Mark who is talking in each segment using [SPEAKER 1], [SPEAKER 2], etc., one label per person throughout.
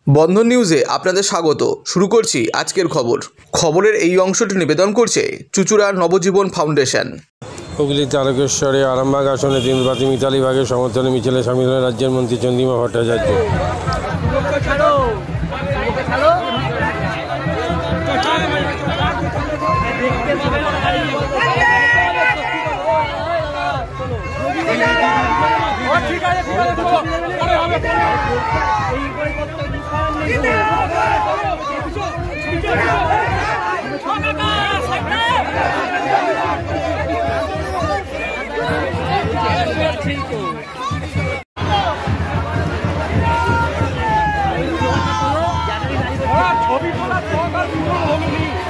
[SPEAKER 1] বন্ধন নিউজে আপনাদের স্বাগত। শুরু করছি আজকের খবরের এই অংশটি নিবেদন করছে চুঁচুড়া নবজীবন ফাউন্ডেশন।
[SPEAKER 2] হুগলি তারকেশ্বরে আরামবাগ আসনে তৃণপ্রার্থী মিতালি বাগের সমর্থনে মিছিলে সামিল হলেন রাজ্যের মন্ত্রী চন্দ্রিমা ভট্টাচার্য।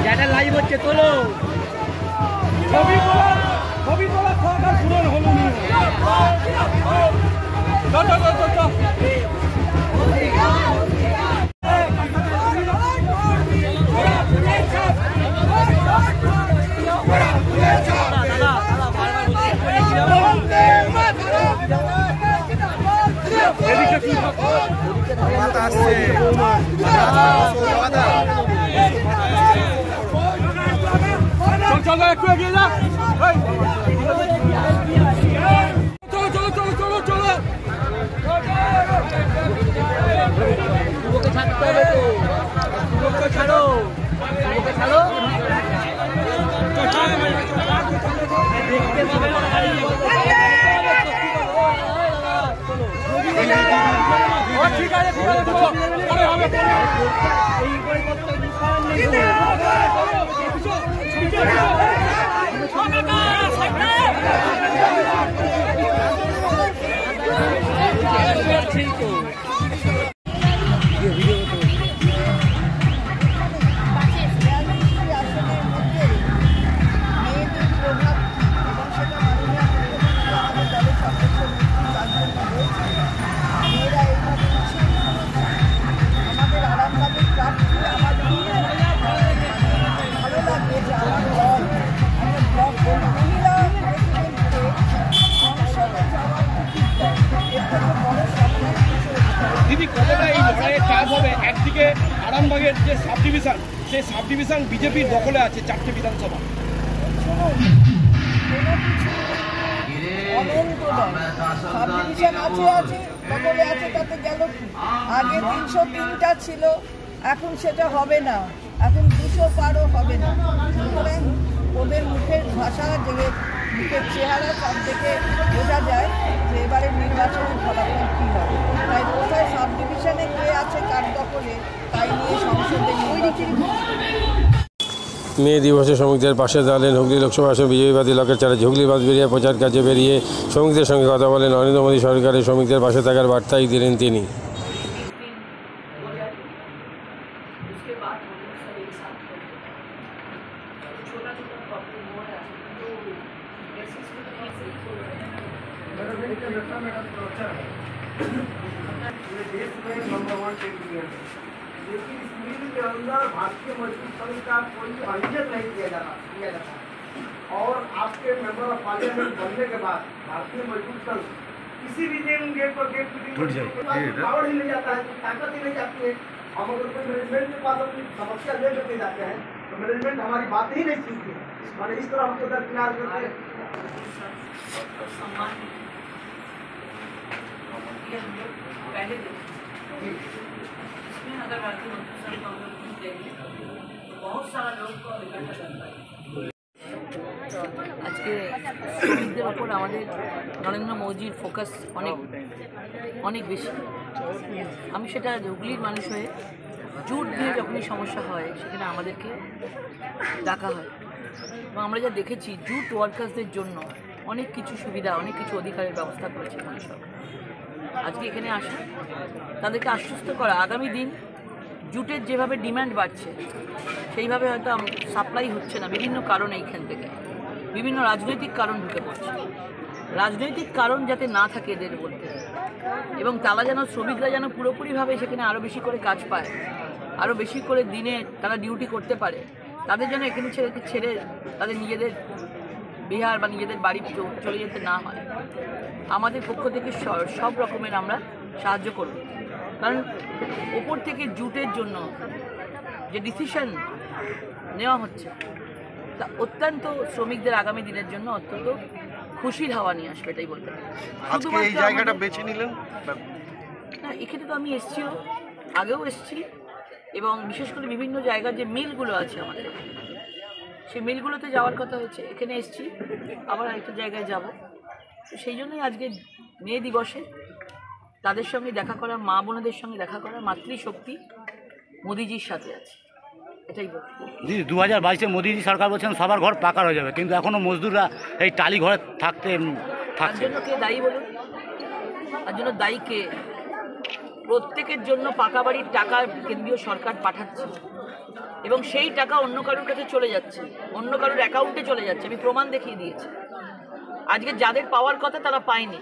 [SPEAKER 3] যেটা লাইভ হচ্ছে তোলো ছবি তোলা সরকার পূরণ হলো নি। চলো একটু এগিয়ে যা, চলো চলো চলো চলো চলো ছাড়ো ছাড়ো ঠিক আছে দিদি কতটা এই লড়াইয়ের চাপ হবে? একদিকে আরামবাগের যে সাব ডিভিশন, সেই সাব ডিভিশন বিজেপির দখলে আছে 4টে বিধানসভা।
[SPEAKER 4] আগে 303টা ছিল, এখন সেটা হবে না, এখন 212 হবে না। সুতরাং ওদের মুখের ভাষা, মুখের চেহারা সব থেকে বোঝা যায় যে এবারে নির্বাচনের ফলাফল কী হবে। তাই কোথায় সাব ডিভিশনে কে আছে কার দখলে, তাই নিয়ে সংসদে
[SPEAKER 2] মে দিবসে শ্রমিকদের পাশে দাঁড়ালেন হুগলি লোকসভা আসন বিজেপি প্রার্থী লকেট চ্যাটার্জি। হুগলি বাসবেরিয়া প্রচার কাজে বেরিয়ে শ্রমিকদের সঙ্গে কথা বলেন। নরেন্দ্র মোদী সরকারের শ্রমিকদের পাশে থাকার বার্তাই দিলেন তিনি।
[SPEAKER 5] लेकिन इस मिल के अंदर भारतीय मजदूर संघ का कोई अहियत नहीं किया जाता और आपके मेंबर ऑफ पार्लियामेंट बनने के बाद भारतीय मजदूर संघ किसी भी दिन गेट पर गेट पावर ही नहीं जाता है, ताकत ही नहीं जाती है। हम अगर कोई मैनेजमेंट के पास अपनी समस्या ले लेते जाते हैं तो मैनेजमेंट हमारी बात ही नहीं सुनती है। मैंने इस तरह हमको दरकिनार करते हैं। अगर भारतीय मजदूर संघ को देंगे तो बहुत सारा लोग को इकट्ठा कर पाएंगे।
[SPEAKER 6] আজকে শ্রমিকদের ওপর আমাদের নরেন্দ্র মোদীর ফোকাস অনেক বেশি। আমি সেটা হুগলির মানুষ হয়ে জুট দিয়ে যখনই সমস্যা হয় সেখানে আমাদেরকে ডাকা হয় এবং আমরা যা দেখেছি জুট ওয়ার্কার্সদের জন্য অনেক কিছু সুবিধা, অনেক কিছু অধিকারের ব্যবস্থা করেছে মোদী সরকার। আজকে এখানে আসা তাদেরকে আশ্বস্ত করা আগামী দিন জুটের যেভাবে ডিম্যান্ড বাড়ছে সেইভাবে হয়তো সাপ্লাই হচ্ছে না বিভিন্ন কারণে, এইখান থেকে বিভিন্ন রাজনৈতিক কারণ ঢুকে পড়ছে। রাজনৈতিক কারণ যাতে না থাকে এদের বলতে, এবং তারা যেন শ্রমিকরা যেন পুরোপুরিভাবে সেখানে আরও বেশি করে কাজ পায়, আরও বেশি করে দিনে তারা ডিউটি করতে পারে, তাদের জন্য এখানে ছেড়ে তাদের নিজেদের বিহার বা নিজেদের বাড়ি চলে যেতে না হয়। আমাদের পক্ষ থেকে সব রকমের আমরা সাহায্য করব। কারণ ওপর থেকে জুটের জন্য যে ডিসিশন নেওয়া হচ্ছে তা অত্যন্ত শ্রমিকদের আগামী দিনের জন্য অত্যন্ত খুশির হাওয়া নিয়ে আসবে, এটাই বলতে পারি।
[SPEAKER 7] আজকে এই জায়গাটা বেছে নিলেন?
[SPEAKER 6] না, এখানে তো আমি এসেছিও, আগেও এসেছি, এবং বিশেষ করে বিভিন্ন জায়গার যে মিলগুলো আছে আমাদের, সেই মিলগুলোতে যাওয়ার কথা হয়েছে। এখানে এসেছি, আবার আরেকটা জায়গায় যাব। তো সেই জন্যই আজকে মে দিবসে তাদের সঙ্গে দেখা করা, মা বোনেদের সঙ্গে দেখা করা, মাতৃশক্তি মোদিজির সাথে আছে, এটাই বলবো।
[SPEAKER 8] দিদি 2022-এ মোদিজি সরকার বলছেন সবার ঘর পাকা হয়ে যাবে, কিন্তু এখনও মজদুররা এই টালি ঘরে
[SPEAKER 6] তার
[SPEAKER 8] থাকছে।
[SPEAKER 6] জন্য কে দায়ী বলুন? তার জন্য দায়ী কে? প্রত্যেকের জন্য পাকা বাড়ির টাকা কেন্দ্রীয় সরকার পাঠাচ্ছে এবং সেই টাকা অন্য কারোর কাছে চলে যাচ্ছে, অন্য কারোর অ্যাকাউন্টে চলে যাচ্ছে। আমি প্রমাণ দেখিয়ে দিয়েছি। আজকে যাদের পাওয়ার কথা তারা পায়নি।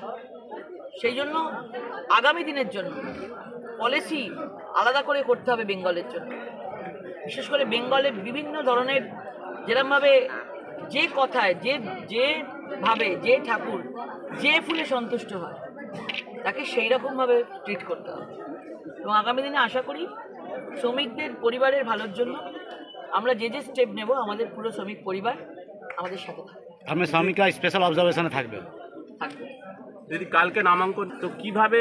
[SPEAKER 6] সেই জন্য আগামী দিনের জন্য পলিসি আলাদা করে করতে হবে বেঙ্গলের জন্য। বিশেষ করে বেঙ্গলে বিভিন্ন ধরনের যেরকমভাবে যে কথায় যেভাবে যে ঠাকুর যে ফুলে সন্তুষ্ট হয় তাকে সেই রকমভাবে ট্রিট করতে হবে। এবং আগামী দিনে আশা করি শ্রমিকদের পরিবারের ভালোর জন্য আমরা যে স্টেপ নেব, আমাদের পুরো শ্রমিক পরিবার আমাদের সাথে থাকবে।
[SPEAKER 8] আপনার শ্রমিকরা স্পেশাল অবজারভেশনে থাকবে।
[SPEAKER 9] যদি কালকে নামাঙ্কন, তো কিভাবে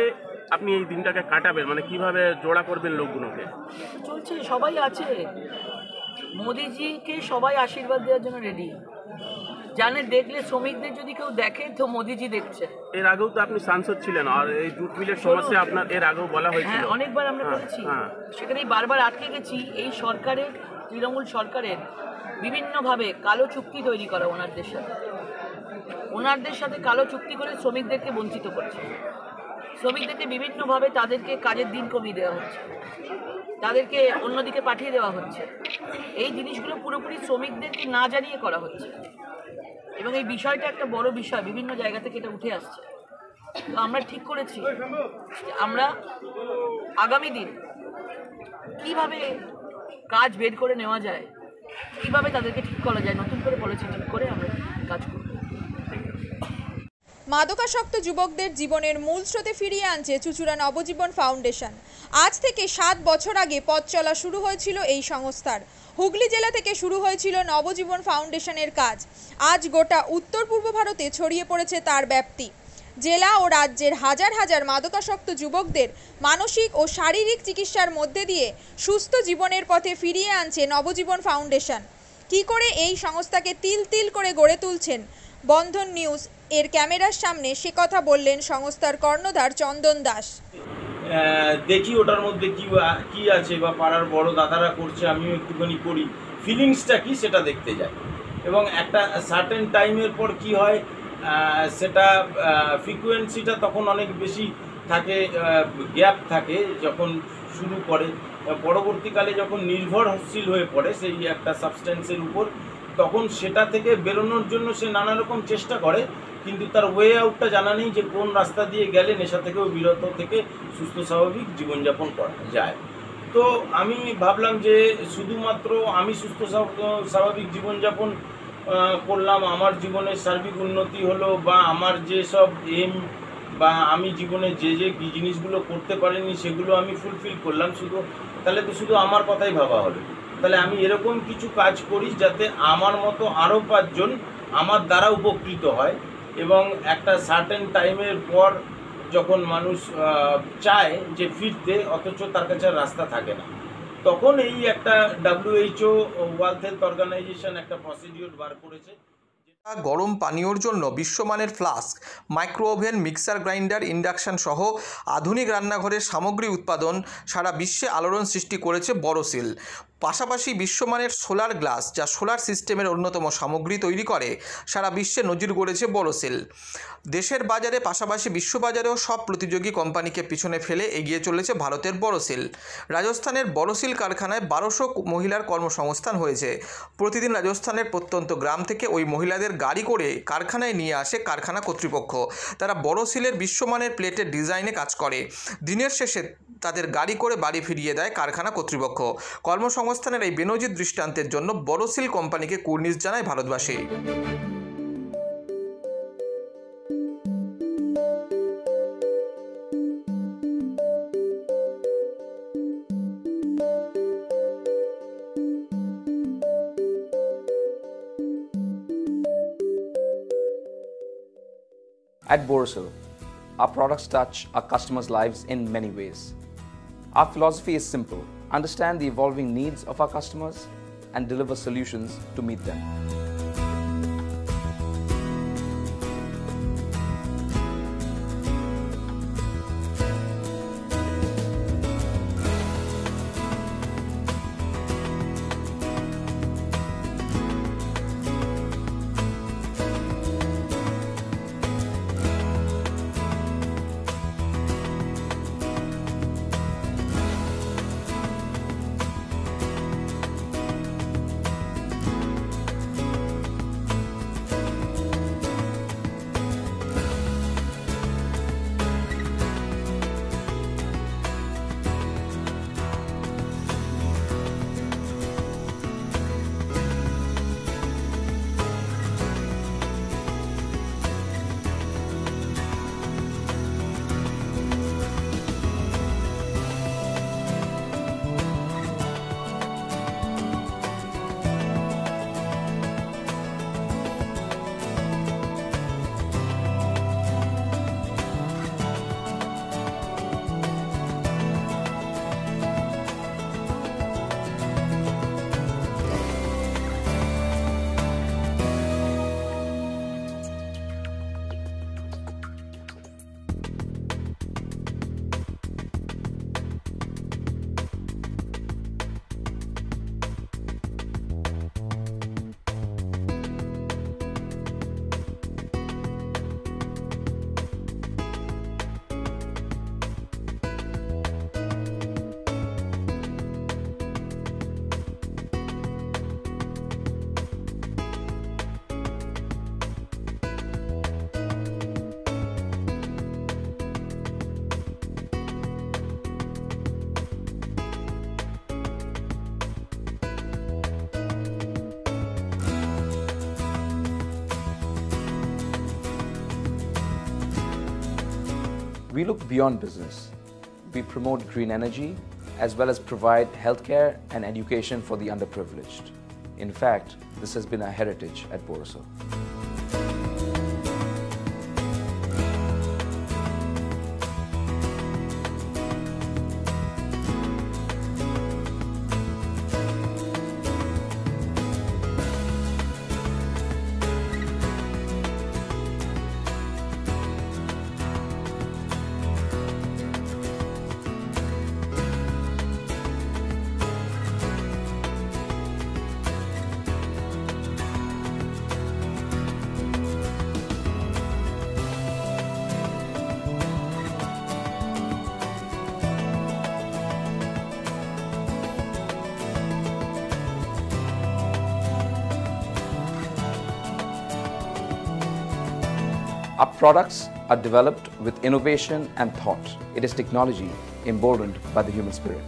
[SPEAKER 9] আপনি এই দিনটাকে কাটাবেন, মানে কিভাবে জোড়া করবেন লোকগুলোকে?
[SPEAKER 6] চলছে, সবাই আছে। মোদিজিকে সবাই আশীর্বাদ দেওয়ার জন্য রেডি। জানে দেখলে শ্রমিকদের যদি কেউ দেখে তো মোদিজি দেখছে।
[SPEAKER 9] এর আগেও তো আপনি সাংসদ ছিলেন, আর এই জুট মিলের সমস্যা আপনার এর আগেও বলা হয়েছিল।
[SPEAKER 6] হ্যাঁ, অনেকবার আমরা করেছি। সেখানেই বারবার আটকে গেছি। এই সরকারের, তৃণমূল সরকারের বিভিন্নভাবে কালো চুক্তি তৈরি করা ওনাদের সাথে কালো চুক্তি করে শ্রমিকদেরকে বঞ্চিত করছে। শ্রমিকদেরকে বিভিন্নভাবে তাদেরকে কাজের দিন কমিয়ে দেওয়া হচ্ছে, তাদেরকে অন্যদিকে পাঠিয়ে দেওয়া হচ্ছে। এই জিনিসগুলো পুরোপুরি শ্রমিকদেরকে না জানিয়ে করা হচ্ছে এবং এই বিষয়টা একটা বড় বিষয়, বিভিন্ন জায়গা থেকে এটা উঠে আসছে। তো আমরা ঠিক করেছি যে আমরা আগামী দিন কিভাবে কাজ বের করে নেওয়া যায়, কিভাবে তাদেরকে ঠিক করা যায়, নতুন করে পলিসি ঠিক করে আমরা কাজ করব।
[SPEAKER 10] মাদকাসক্ত যুবকদের জীবনের মূল স্রোতে ফিরিয়ে আনছে চুঁচুড়া নবজীবন ফাউন্ডেশন। আজ থেকে 7 বছর আগে পথ চলা শুরু হয়েছিল এই সংস্থার। হুগলি জেলা থেকে শুরু হয়েছিল নবজীবন ফাউন্ডেশনের কাজ। আজ গোটা উত্তর পূর্ব ভারতে ছড়িয়ে পড়েছে তার ব্যাপ্তি। জেলা ও রাজ্যের হাজার হাজার মাদকাসক্ত যুবকদের মানসিক ও শারীরিক চিকিৎসার মধ্যে দিয়ে সুস্থ জীবনের পথে ফিরিয়ে আনছে নবজীবন ফাউন্ডেশন। কী করে এই সংস্থাকে তিল তিল করে গড়ে তুলছেন বন্ধন নিউজ এর ক্যামেরার সামনে, সে কথা বললেন সংস্থার কর্ণধার চন্দন দাস।
[SPEAKER 11] দেখি ওটার মধ্যে কি আছে, বা পাড়ার বড় দাদারা করছে, আমিও একটুখানি করি, ফিলিংসটা কি সেটা দেখতে যাই। এবং একটা সার্টেন টাইমের পর কি হয়, সেটা ফ্রিকোয়েন্সিটা তখন অনেক বেশি থাকে, গ্যাপ থাকে যখন শুরু করে। পরবর্তীকালে যখন নির্ভরশীল হয়ে পড়ে সেই একটা সাবস্টেন্সের উপর, তখন সেটা থেকে বেরোনোর জন্য সে নানা রকম চেষ্টা করে, কিন্তু তার ওয়ে আউটটা জানা নেই যে কোন রাস্তা দিয়ে গেলে নেশা থেকেও বিরত থেকে সুস্থ স্বাভাবিক জীবনযাপন করা যায়। তো আমি ভাবলাম যে শুধুমাত্র আমি সুস্থ স্বাভাবিক জীবনযাপন করলাম, আমার জীবনের সার্বিক উন্নতি হলো, বা আমার যেসব এম বা আমি জীবনে যে জিনিসগুলো করতে পারিনি সেগুলো আমি ফুলফিল করলাম, তাহলে তো শুধু আমার কথাই ভাবা হলো। তাহলে আমি এরকম কিছু কাজ করি যাতে আমার মতো আরও 5 জন আমার দ্বারা উপকৃত হয়, এবং একটা সার্টেন টাইমের পর যখন মানুষ চায় যে ফিরতে, অথচ তার কাছে রাস্তা থাকে না, তখন এই একটা WHO ওয়ার্ল্ড হেলথ অর্গানাইজেশন একটা প্রসিডিউর বার করেছে।
[SPEAKER 1] গরম পানীয়র জন্য বিশ্বমানের flask, micro oven, mixer grinder, induction সহ আধুনিক রান্নাঘরের সামগ্রী উৎপাদন সারা বিশ্বে আলোড়ন সৃষ্টি করেছে বড়সিল। পাশাপাশি বিশ্বমানের সোলার গ্লাস, যা সোলার সিস্টেমের অন্যতম সামগ্রী তৈরি করে, সারা বিশ্বে নজির গড়েছে বড়সিল। দেশের বাজারে পাশাপাশি বিশ্ববাজারেও সব প্রতিযোগী কোম্পানিকে পিছনে ফেলে এগিয়ে চলেছে ভারতের বড়সিল। রাজস্থানের বড়সিল কারখানায় 1200 মহিলার কর্মসংস্থান হয়েছে। প্রতিদিন রাজস্থানের প্রত্যন্ত গ্রাম থেকে ওই মহিলাদের গাড়ি করে কারখানায় নিয়ে আসে কারখানা কর্তৃপক্ষ। তারা বড়সিলের বিশ্বমানের প্লেটের ডিজাইনে কাজ করে। দিনের শেষে তাদের গাড়ি করে বাড়ি ফিরিয়ে দেয় কারখানা কর্তৃপক্ষ। কর্মসংস্থানের এই বেনজির দৃষ্টান্তের জন্য বড়সিল কোম্পানিকে কুর্নিশ জানায় ভারতবাসী।
[SPEAKER 12] At Borosil, our products touch our customers' lives in many ways. Our philosophy is simple: understand the evolving needs of our customers and deliver solutions to meet them. We look beyond business. We promote green energy as well as provide healthcare and education for the underprivileged. In fact, this has been our heritage at Borosil. Our products are developed with innovation and thought. It is technology emboldened by the human spirit.